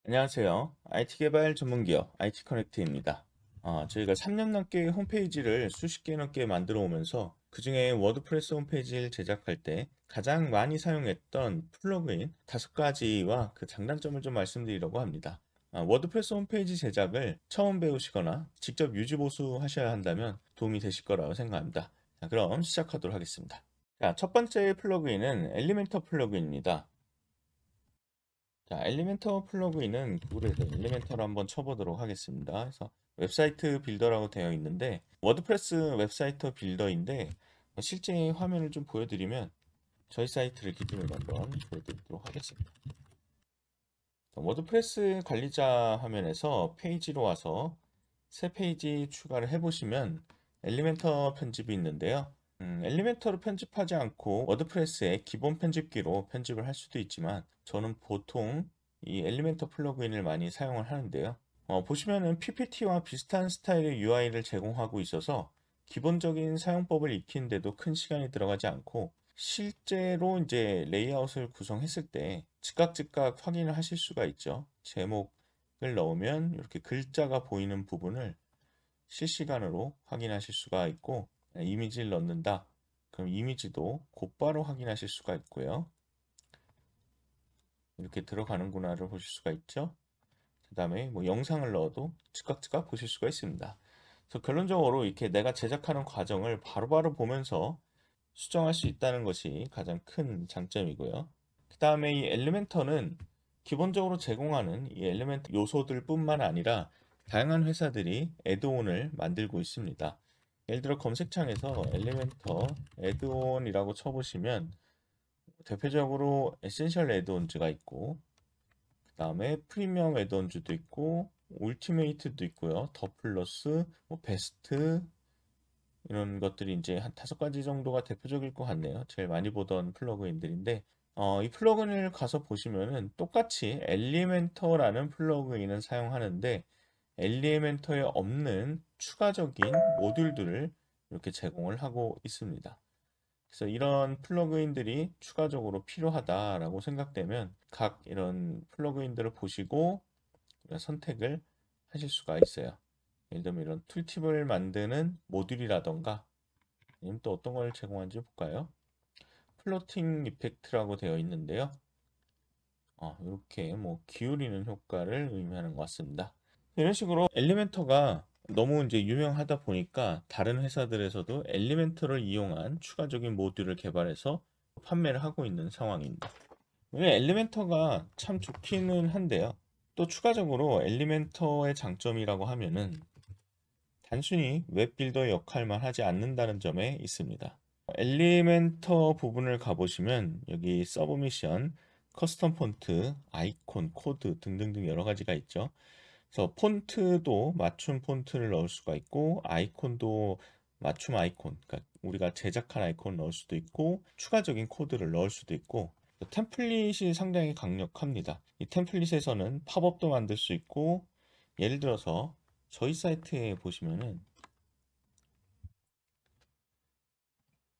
안녕하세요. IT 개발 전문 기업 IT 커넥트입니다. 저희가 3년 넘게 홈페이지를 수십 개 넘게 만들어 오면서 그중에 워드프레스 홈페이지를 제작할 때 가장 많이 사용했던 플러그인 5가지와 그 장단점을 좀 말씀드리려고 합니다. 워드프레스 홈페이지 제작을 처음 배우시거나 직접 유지 보수하셔야 한다면 도움이 되실 거라고 생각합니다. 자, 그럼 시작하도록 하겠습니다. 자, 첫 번째 플러그인은 엘리멘터 플러그인입니다. 자, 엘리멘터 플러그인은 구글에서 엘리멘터를 한번 쳐보도록 하겠습니다. 그래서 웹사이트 빌더라고 되어 있는데 워드프레스 웹사이트 빌더인데 실제 화면을 좀 보여드리면 저희 사이트를 기준으로 한번 보여드리도록 하겠습니다. 자, 워드프레스 관리자 화면에서 페이지로 와서 새 페이지 추가를 해보시면 엘리멘터 편집이 있는데요. 엘리멘터로 편집하지 않고 워드프레스의 기본 편집기로 편집을 할 수도 있지만 저는 보통 이 엘리멘터 플러그인을 많이 사용을 하는데요. 보시면은 PPT와 비슷한 스타일의 UI를 제공하고 있어서 기본적인 사용법을 익히는데도 큰 시간이 들어가지 않고 실제로 이제 레이아웃을 구성했을 때 즉각 확인을 하실 수가 있죠. 제목을 넣으면 이렇게 글자가 보이는 부분을 실시간으로 확인하실 수가 있고 이미지를 넣는다. 그럼 이미지도 곧바로 확인하실 수가 있고요. 이렇게 들어가는구나를 보실 수가 있죠. 그 다음에 뭐 영상을 넣어도 즉각 보실 수가 있습니다. 그래서 결론적으로 이렇게 내가 제작하는 과정을 바로바로 보면서 수정할 수 있다는 것이 가장 큰 장점이고요. 그 다음에 이 엘리멘터는 기본적으로 제공하는 이 엘리멘터 요소들 뿐만 아니라 다양한 회사들이 애드온을 만들고 있습니다. 예를 들어 검색창에서 엘리멘터 애드온이라고 쳐보시면 대표적으로 에센셜 애드온즈가 있고 그 다음에 프리미엄 애드온즈도 있고 울티메이트도 있고요. 더 플러스, 뭐 베스트 이런 것들이 이제 한 5가지 정도가 대표적일 것 같네요. 제일 많이 보던 플러그인들인데 이 플러그인을 가서 보시면은 똑같이 엘리멘터라는 플러그인은 사용하는데 엘리멘터에 없는 추가적인 모듈들을 이렇게 제공을 하고 있습니다. 그래서 이런 플러그인들이 추가적으로 필요하다라고 생각되면 각 이런 플러그인들을 보시고 선택을 하실 수가 있어요. 예를 들면 이런 툴팁을 만드는 모듈이라던가 아니면 또 어떤 걸 제공하는지 볼까요? 플로팅 이펙트라고 되어 있는데요. 이렇게 뭐 기울이는 효과를 의미하는 것 같습니다. 이런 식으로 엘리멘터가 너무 이제 유명하다 보니까 다른 회사들에서도 엘리멘터를 이용한 추가적인 모듈을 개발해서 판매를 하고 있는 상황입니다. 엘리멘터가 참 좋기는 한데요. 또 추가적으로 엘리멘터의 장점이라고 하면은 단순히 웹빌더의 역할만 하지 않는다는 점에 있습니다. 엘리멘터 부분을 가보시면 여기 서브미션, 커스텀 폰트, 아이콘, 코드 등등등 여러 가지가 있죠. 그래서 폰트도 맞춤 폰트를 넣을 수가 있고 아이콘도 맞춤 아이콘, 그러니까 우리가 제작한 아이콘을 넣을 수도 있고 추가적인 코드를 넣을 수도 있고 템플릿이 상당히 강력합니다. 이 템플릿에서는 팝업도 만들 수 있고 예를 들어서 저희 사이트에 보시면은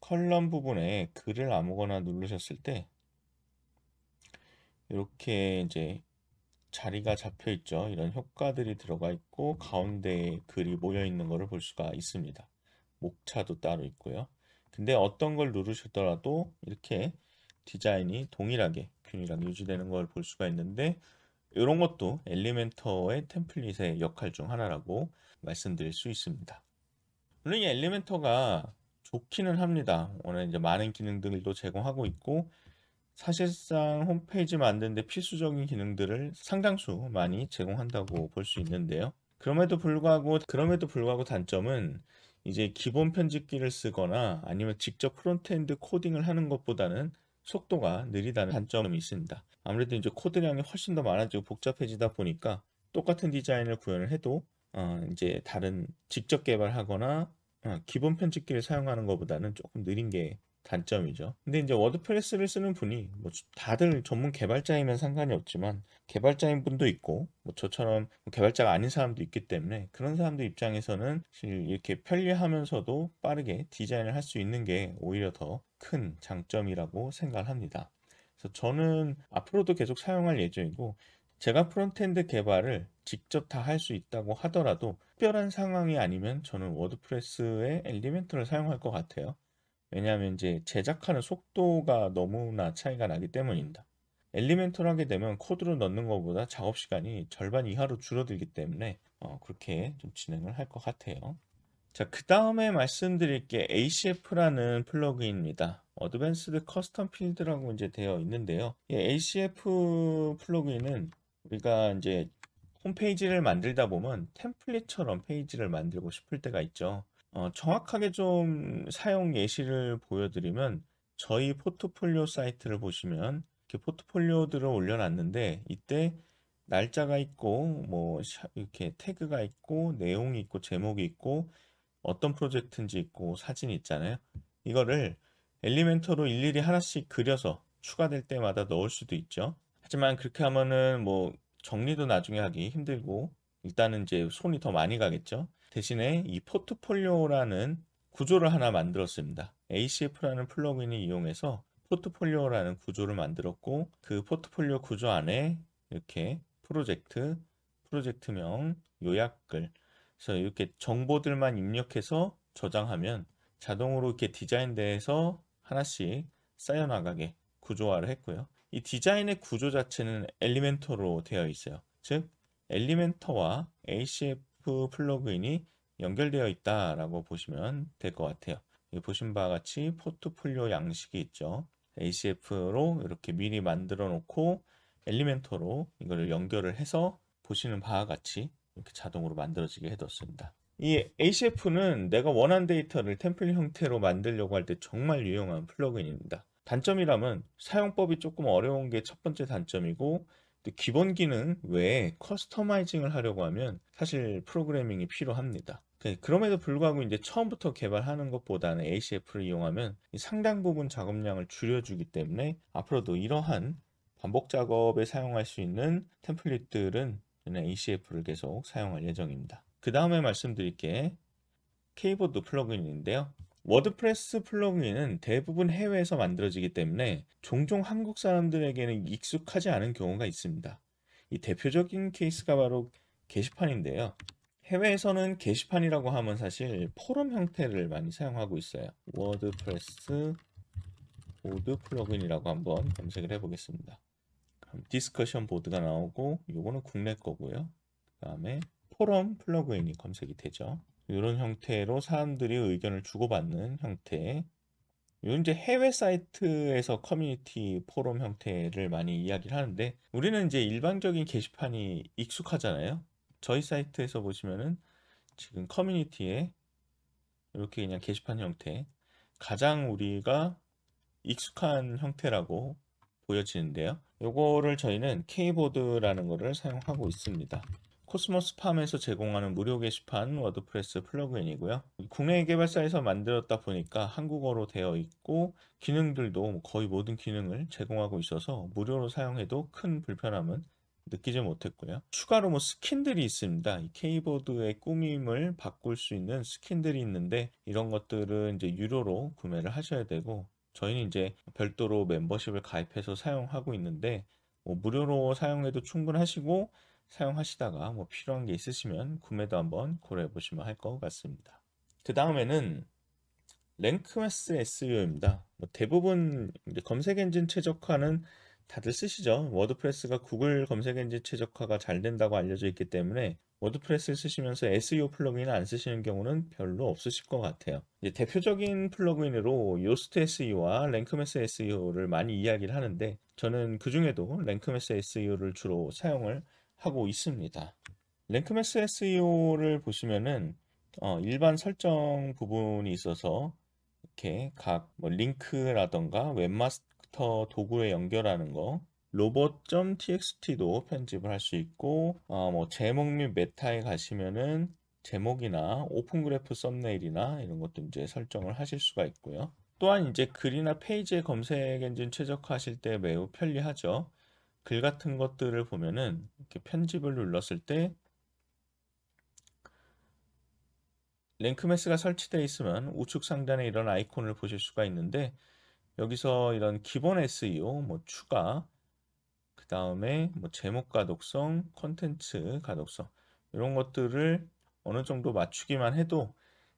컬럼 부분에 글을 아무거나 누르셨을 때 이렇게 이제 자리가 잡혀 있죠. 이런 효과들이 들어가 있고 가운데에 글이 모여 있는 것을 볼 수가 있습니다. 목차도 따로 있고요. 근데 어떤 걸 누르셨더라도 이렇게 디자인이 동일하게 균일하게 유지되는 걸 볼 수가 있는데 이런 것도 엘리멘터의 템플릿의 역할 중 하나라고 말씀드릴 수 있습니다. 물론 이 엘리멘터가 좋기는 합니다. 오늘 이제 많은 기능들도 제공하고 있고 사실상 홈페이지 만드는데 필수적인 기능들을 상당수 많이 제공한다고 볼 수 있는데요. 그럼에도 불구하고 단점은 이제 기본 편집기를 쓰거나 아니면 직접 프론트엔드 코딩을 하는 것보다는 속도가 느리다는 단점이 있습니다. 아무래도 이제 코드량이 훨씬 더 많아지고 복잡해지다 보니까 똑같은 디자인을 구현을 해도 이제 다른 직접 개발하거나 기본 편집기를 사용하는 것보다는 조금 느린 게 단점이죠. 근데 이제 워드프레스를 쓰는 분이 뭐 다들 전문 개발자이면 상관이 없지만 개발자인 분도 있고 뭐 저처럼 개발자가 아닌 사람도 있기 때문에 그런 사람들 입장에서는 사실 이렇게 편리하면서도 빠르게 디자인을 할 수 있는 게 오히려 더 큰 장점이라고 생각을 합니다. 그래서 저는 앞으로도 계속 사용할 예정이고 제가 프론트엔드 개발을 직접 다 할 수 있다고 하더라도 특별한 상황이 아니면 저는 워드프레스의 엘리멘터를 사용할 것 같아요. 왜냐하면 이제 제작하는 속도가 너무나 차이가 나기 때문입니다. 엘리멘터를 하게 되면 코드로 넣는 것보다 작업 시간이 절반 이하로 줄어들기 때문에 그렇게 좀 진행을 할 것 같아요. 자, 그 다음에 말씀드릴 게 ACF라는 플러그인입니다. 어드밴스드 커스텀 필드라고 이제 되어 있는데요. 이 ACF 플러그인은 우리가 이제 홈페이지를 만들다 보면 템플릿처럼 페이지를 만들고 싶을 때가 있죠. 정확하게 좀 사용 예시를 보여드리면 저희 포트폴리오 사이트를 보시면 이렇게 포트폴리오들을 올려놨는데 이때 날짜가 있고 뭐 이렇게 태그가 있고 내용이 있고 제목이 있고 어떤 프로젝트인지 있고 사진이 있잖아요. 이거를 엘리멘터로 일일이 하나씩 그려서 추가될 때마다 넣을 수도 있죠. 하지만 그렇게 하면은 뭐 정리도 나중에 하기 힘들고 일단은 이제 손이 더 많이 가겠죠. 대신에 이 포트폴리오라는 구조를 하나 만들었습니다. ACF라는 플러그인을 이용해서 포트폴리오라는 구조를 만들었고 그 포트폴리오 구조 안에 이렇게 프로젝트, 프로젝트명, 요약글 그래서 이렇게 정보들만 입력해서 저장하면 자동으로 이렇게 디자인돼서 하나씩 쌓여나가게 구조화를 했고요. 이 디자인의 구조 자체는 엘리멘터로 되어 있어요. 즉, 엘리멘터와 ACF 플러그인이 연결되어 있다라고 보시면 될 것 같아요. 여기 보신 바와 같이 포트폴리오 양식이 있죠. ACF로 이렇게 미리 만들어 놓고 엘리멘터로 이거를 연결을 해서 보시는 바와 같이 이렇게 자동으로 만들어지게 해뒀습니다. 이 ACF는 내가 원하는 데이터를 템플릿 형태로 만들려고 할 때 정말 유용한 플러그인입니다. 단점이라면 사용법이 조금 어려운 게 첫 번째 단점이고 또 기본 기능 외에 커스터마이징을 하려고 하면 사실 프로그래밍이 필요합니다. 그럼에도 불구하고 이제 처음부터 개발하는 것보다는 ACF를 이용하면 상당 부분 작업량을 줄여주기 때문에 앞으로도 이러한 반복 작업에 사용할 수 있는 템플릿들은 저는 ACF를 계속 사용할 예정입니다. 그 다음에 말씀드릴 게 키보드 플러그인인데요. 워드프레스 플러그인은 대부분 해외에서 만들어지기 때문에 종종 한국 사람들에게는 익숙하지 않은 경우가 있습니다. 이 대표적인 케이스가 바로 게시판인데요. 해외에서는 게시판이라고 하면 사실 포럼 형태를 많이 사용하고 있어요. 워드프레스 보드 플러그인이라고 한번 검색을 해보겠습니다. 디스커션 보드가 나오고 요거는 국내 거고요. 그 다음에 포럼 플러그인이 검색이 되죠. 이런 형태로 사람들이 의견을 주고받는 형태. 이건 이제 해외 사이트에서 커뮤니티 포럼 형태를 많이 이야기를 하는데 우리는 이제 일반적인 게시판이 익숙하잖아요. 저희 사이트에서 보시면은 지금 커뮤니티에 이렇게 그냥 게시판 형태 가장 우리가 익숙한 형태라고 보여지는데요. 요거를 저희는 K보드라는 거를 사용하고 있습니다. 코스모스 팜에서 제공하는 무료 게시판 워드프레스 플러그인이고요. 국내 개발사에서 만들었다 보니까 한국어로 되어 있고 기능들도 거의 모든 기능을 제공하고 있어서 무료로 사용해도 큰 불편함은 느끼지 못했고요. 추가로 뭐 스킨들이 있습니다. 이 K보드의 꾸밈을 바꿀 수 있는 스킨들이 있는데 이런 것들은 이제 유료로 구매를 하셔야 되고 저희는 이제 별도로 멤버십을 가입해서 사용하고 있는데 뭐 무료로 사용해도 충분하시고 사용하시다가 뭐 필요한 게 있으시면 구매도 한번 고려해 보시면 할 것 같습니다. 그 다음에는 랭크매스 SEO입니다. 뭐 대부분 이제 검색 엔진 최적화는 다들 쓰시죠. 워드프레스가 구글 검색 엔진 최적화가 잘 된다고 알려져 있기 때문에 워드프레스를 쓰시면서 SEO 플러그인을 안 쓰시는 경우는 별로 없으실 것 같아요. 이제 대표적인 플러그인으로 요스트 SEO와 랭크매스 SEO를 많이 이야기를 하는데 저는 그 중에도 랭크매스 SEO를 주로 사용을 하고 있습니다. 랭크매스 SEO를 보시면은 일반 설정 부분이 있어서 이렇게 각 뭐 링크라던가 웹마스터 도구에 연결하는 거 로봇.txt도 편집을 할 수 있고 뭐 제목 및 메타에 가시면은 제목이나 오픈 그래프 썸네일이나 이런 것도 이제 설정을 하실 수가 있고요. 또한 이제 글이나 페이지의 검색 엔진 최적화하실 때 매우 편리하죠. 글 같은 것들을 보면은 이렇게 편집을 눌렀을 때 랭크매스가 설치되어 있으면 우측 상단에 이런 아이콘을 보실 수가 있는데 여기서 이런 기본 SEO, 뭐 추가, 그 다음에 뭐 제목 가독성, 컨텐츠 가독성 이런 것들을 어느 정도 맞추기만 해도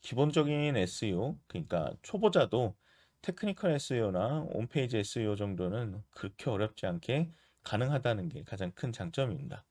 기본적인 SEO, 그러니까 초보자도 테크니컬 SEO나 홈페이지 SEO 정도는 그렇게 어렵지 않게 가능하다는 게 가장 큰 장점입니다.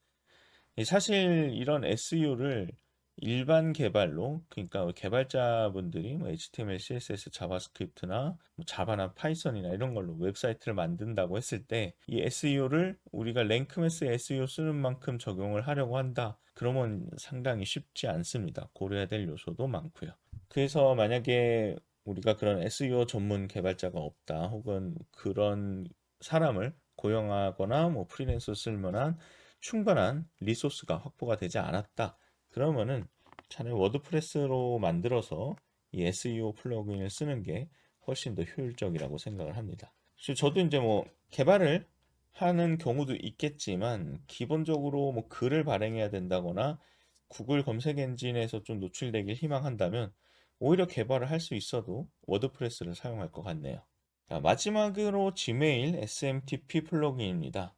사실 이런 SEO를 일반 개발로, 그러니까 개발자분들이 뭐 HTML, CSS, 자바스크립트나 뭐 자바나 파이썬이나 이런 걸로 웹사이트를 만든다고 했을 때 이 SEO를 우리가 랭크매스 SEO 쓰는 만큼 적용을 하려고 한다. 그러면 상당히 쉽지 않습니다. 고려해야 될 요소도 많고요. 그래서 만약에 우리가 그런 SEO 전문 개발자가 없다, 혹은 그런 사람을 고용하거나 뭐 프리랜서 쓸 만한 충분한 리소스가 확보가 되지 않았다. 그러면은 차라리 워드프레스로 만들어서 이 SEO 플러그인을 쓰는 게 훨씬 더 효율적이라고 생각을 합니다. 저도 이제 뭐 개발을 하는 경우도 있겠지만 기본적으로 뭐 글을 발행해야 된다거나 구글 검색 엔진에서 좀 노출되길 희망한다면 오히려 개발을 할 수 있어도 워드프레스를 사용할 것 같네요. 자, 마지막으로 지메일 SMTP 플러그인입니다.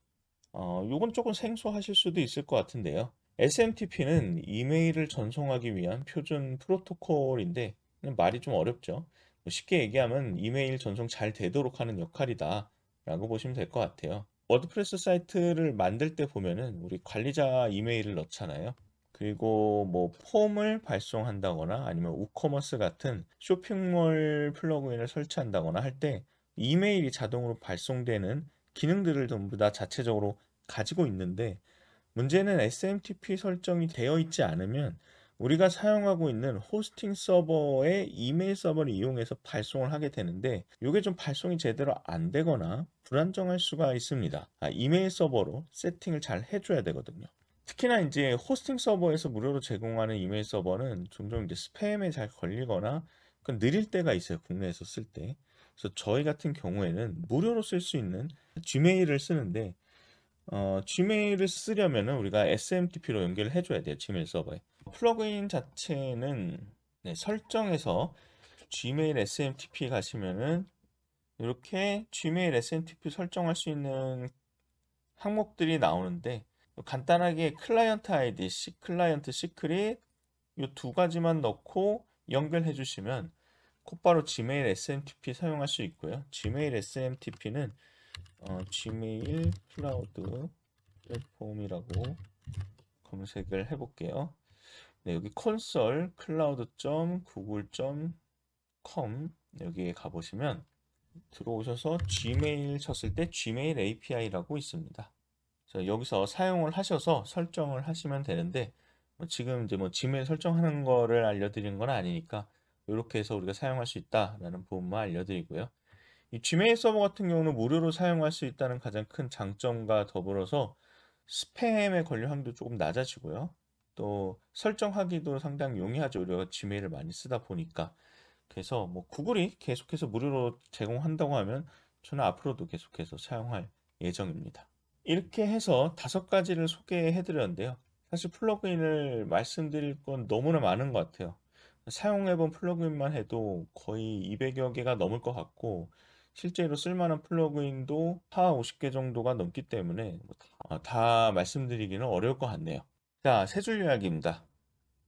요건 조금 생소하실 수도 있을 것 같은데요. SMTP는 이메일을 전송하기 위한 표준 프로토콜인데 그냥 말이 좀 어렵죠. 쉽게 얘기하면 이메일 전송 잘 되도록 하는 역할이다 라고 보시면 될 것 같아요. 워드프레스 사이트를 만들 때 보면은 우리 관리자 이메일을 넣잖아요. 그리고 뭐 폼을 발송한다거나 아니면 우커머스 같은 쇼핑몰 플러그인을 설치한다거나 할 때 이메일이 자동으로 발송되는 기능들을 전부 다 자체적으로 가지고 있는데 문제는 SMTP 설정이 되어 있지 않으면 우리가 사용하고 있는 호스팅 서버의 이메일 서버를 이용해서 발송을 하게 되는데 이게 좀 발송이 제대로 안 되거나 불안정할 수가 있습니다. 이메일 서버로 세팅을 잘 해줘야 되거든요. 특히나 이제 호스팅 서버에서 무료로 제공하는 이메일 서버는 종종 이제 스팸에 잘 걸리거나 느릴 때가 있어요. 국내에서 쓸 때. 그래서 저희 같은 경우에는 무료로 쓸 수 있는 Gmail을 쓰는데 Gmail을 쓰려면은 우리가 SMTP로 연결을 해줘야 돼요. Gmail 서버에. 플러그인 자체는 네, 설정에서 Gmail SMTP 가시면은 이렇게 Gmail SMTP 설정할 수 있는 항목들이 나오는데 간단하게 클라이언트 아이디, 클라이언트 시크릿 이 두 가지만 넣고 연결해 주시면 곧바로 Gmail SMTP 사용할 수 있고요. Gmail SMTP는 Gmail 클라우드 플랫폼이라고 검색을 해볼게요. 네, 여기 콘솔 cloud.google.com 여기에 가보시면 들어오셔서 Gmail 쳤을 때 Gmail API라고 있습니다. 여기서 사용을 하셔서 설정을 하시면 되는데 지금 이제 뭐 Gmail 설정하는 거를 알려드리는 건 아니니까 이렇게 해서 우리가 사용할 수 있다라는 부분만 알려드리고요. 이 Gmail 서버 같은 경우는 무료로 사용할 수 있다는 가장 큰 장점과 더불어서 스팸에 걸릴 확률도 조금 낮아지고요. 또 설정하기도 상당히 용이하죠. 우리가 Gmail을 많이 쓰다 보니까. 그래서 뭐 구글이 계속해서 무료로 제공한다고 하면 저는 앞으로도 계속해서 사용할 예정입니다. 이렇게 해서 5가지를 소개해 드렸는데요. 사실 플러그인을 말씀드릴 건 너무나 많은 것 같아요. 사용해 본 플러그인만 해도 거의 200여 개가 넘을 것 같고 실제로 쓸만한 플러그인도 50개 정도가 넘기 때문에 다 말씀드리기는 어려울 것 같네요. 자, 세 줄 이야기입니다.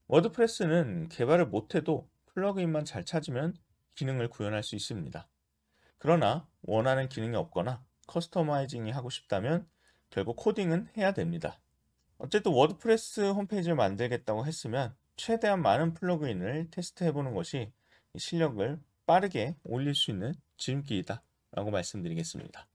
워드프레스는 개발을 못해도 플러그인만 잘 찾으면 기능을 구현할 수 있습니다. 그러나 원하는 기능이 없거나 커스터마이징이 하고 싶다면 결국 코딩은 해야 됩니다. 어쨌든 워드프레스 홈페이지를 만들겠다고 했으면 최대한 많은 플러그인을 테스트해보는 것이 실력을 빠르게 올릴 수 있는 지름길이다 라고 말씀드리겠습니다.